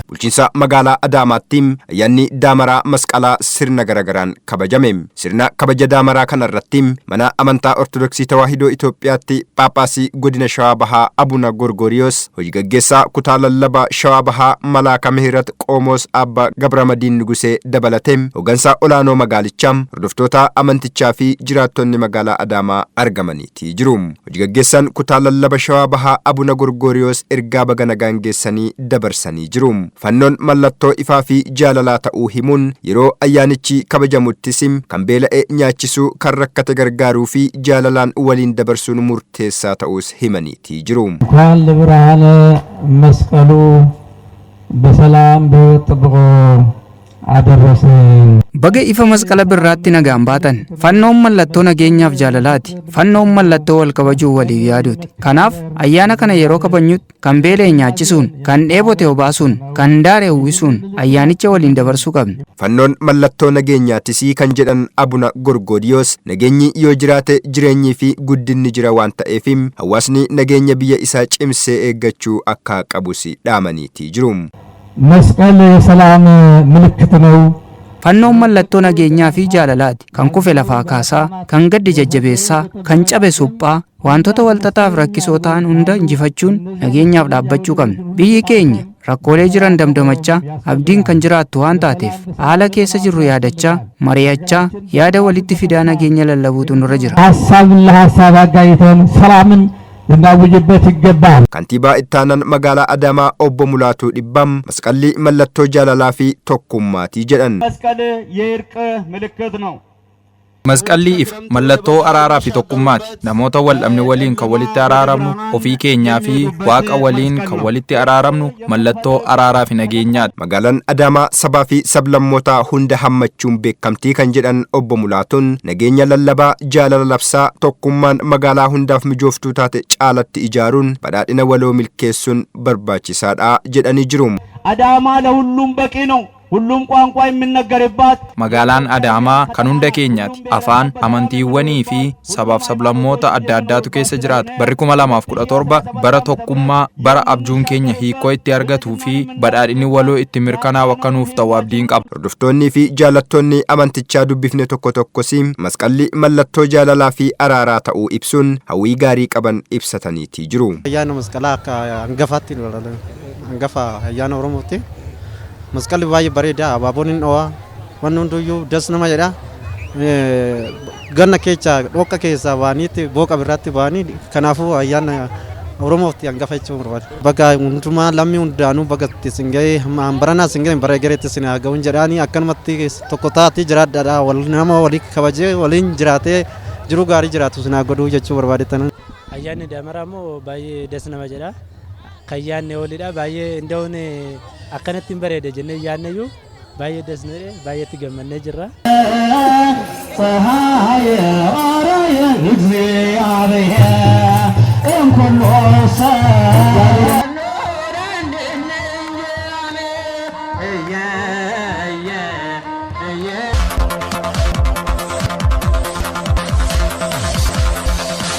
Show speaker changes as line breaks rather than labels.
Bulchiinsa magaalaa Adaamaatti ayyaanni daamaraa masqalaa sirna garagaraan kabajame. Sirna kabaja daamaraa kanarratti mana amantaa Ortodoksii Tawaahidoo Itoophiyaatti Phaaphaasii godina Shawaa Bahaa Abuna Gorgoriyoos, hojii gaggeessaa kutaa lallabaa Shawaa Bahaa Malaaka Mihirat Qomoos Abbaa Gabramadiin Nugusee dabalatee hoggansa olaanoo magaalichaa, hordoftoota amantichaa fi jiraattonni magaalaa Adaamaa argamaniiti jiru. Hojii gaggeessaan kutaa lallaba Shawaa Bahaa Abuna Gorgoriyoos ergaa baga nagaan geessanii dabarsanii jiru. Fannoon mallattoo ifaa fi jaalalaa ta'uu himuun yeroo ayyaanichi kabajamuttis kan beela'e nyaachisuu, kan rakkate gargaaruu fi jaalalaan waliin dabarsuun murteessaa ta'us himaniiti jiru.
እንኳን ለብርሃነ መስቀሉ በሰላም በሕይወት ጠብቆ አደረሰን።
Baga ifa masqala birraatti nagaan baatan. Fannoon mallattoo nageenyaaf jaalalaati. Fannoon mallattoo wal kabajuu waliif yaaduuti. Kanaaf ayyaana kana yeroo kabajnutti kan beela'e nyaachisuun, kan dheebote obaasuun, kan daare uwwisuun ayyaanicha waliin dabarsuu qabna.
Fannoon mallattoo nageenyaattis kan jedhan Abuna Gorgoriyoos, nageenyi yoo jiraate jireenyii fi guddinni jira waan ta'eef hawaasni nageenya biyya isaa cimsee eeggachuu akka qabus dhaamaniiti jiru.
መስቀል የሰላም ምልክት ነው።
Fannoon mallattoo nageenyaa fi jaalalaati. Kan kufe lafaa kaasaa, kan gaddi jajjabeessaa, kan cabe suphaa, wantoota walxaxaaf rakkisoo ta'an hunda injifachuun nageenyaaf dhaabbachuu qabna. Biyyi keenya rakkoolee jiran damdamachaa abdiin kan jiraattu waan taateef haala keessa jirru yaadachaa, mari'achaa, yaada walitti fidaa nageenya lallabuutu nurra jira.
ሐሳብን ለሐሳብ አጋይተን ሰላምን ልናውጅበት ይገባል።
Kantiibaa ittaanan magaalaa Adaamaa obbo Mulaatuu Dhibbam masqalli mallattoo jaalalaa fi tokkummaatii jedhan.
መስቀል የእርቅ ምልክት ነው።
Masqalli ifa mallattoo araaraa fi tokkummaati. Namoota wal dhabne waliin kan walitti araaramnu, ofii keenyaa fi waaqa waliin kan walitti araaramnu mallattoo araaraa fi nageenyaati.
Magaalaan Adaamaa sabaa fi sablammootaa hunda hammachuun beekamtii kan jedhan obbo Mulaatuun nageenya lallabaa, jaalala labsaa, tokkummaan magaalaa hundaaf mijooftuu taate caalatti ijaaruun badhaadhina waloo milkeessuun barbaachisaadha jedhanii jiru.
አዳማ ለሁሉም በቂ ነው። ሁሉም ቋንቋ የሚነገርባት
Magaalaan Adaamaa kan hunda keenyaati. Afaan, amantiiwwanii fi sabaaf sablammoota adda addaatu keessa jiraata. Barri 2017 bara tokkummaa, bara abjuun keenya hiikoo itti argatuu fi badhaadhinni waloo itti mirkanaa'u akka nuuf ta'u abdiin qaba.
Hordoftoonni fi jaalattoonni amantichaa dubbifne tokko tokkos masqalli mallattoo jaalalaa fi araaraa ta'uu ibsuun hawwii gaarii qaban ibsataniiti jiru.
Ayyaana masqalaa akka hangafaatti hangafa ayyaana Oromootti. Masqalli baay'ee bareeda. Abaaboon hin dhoo'aa. Wanni hunduyyuu das nama jedha. Ganna keessa dhooqa keessaa baaniitti booqa biraatti baanii kanaafuu ayyaana Oromootti hangafa jechuun barbaada. Bakka hundumaa lammii hundaanuu bakka itti singa'ee baranaa singa'ee bara gareetti sin haa ga'uun jedhaanii akkanumatti tokko taa'atii jiraadhaadha. Nama walii kabajee waliin jiraatee jiruu gaarii jiraatu sin haa godhuu jechuu barbaadetan.
Ayyaanni daamaraa immoo baay'ee das nama jedha. Ayyaanni oolidha baay'ee indoon akkanatti hin bareede jennee yaadneyyuu baay'ee das baay'eetti gammannee jirra.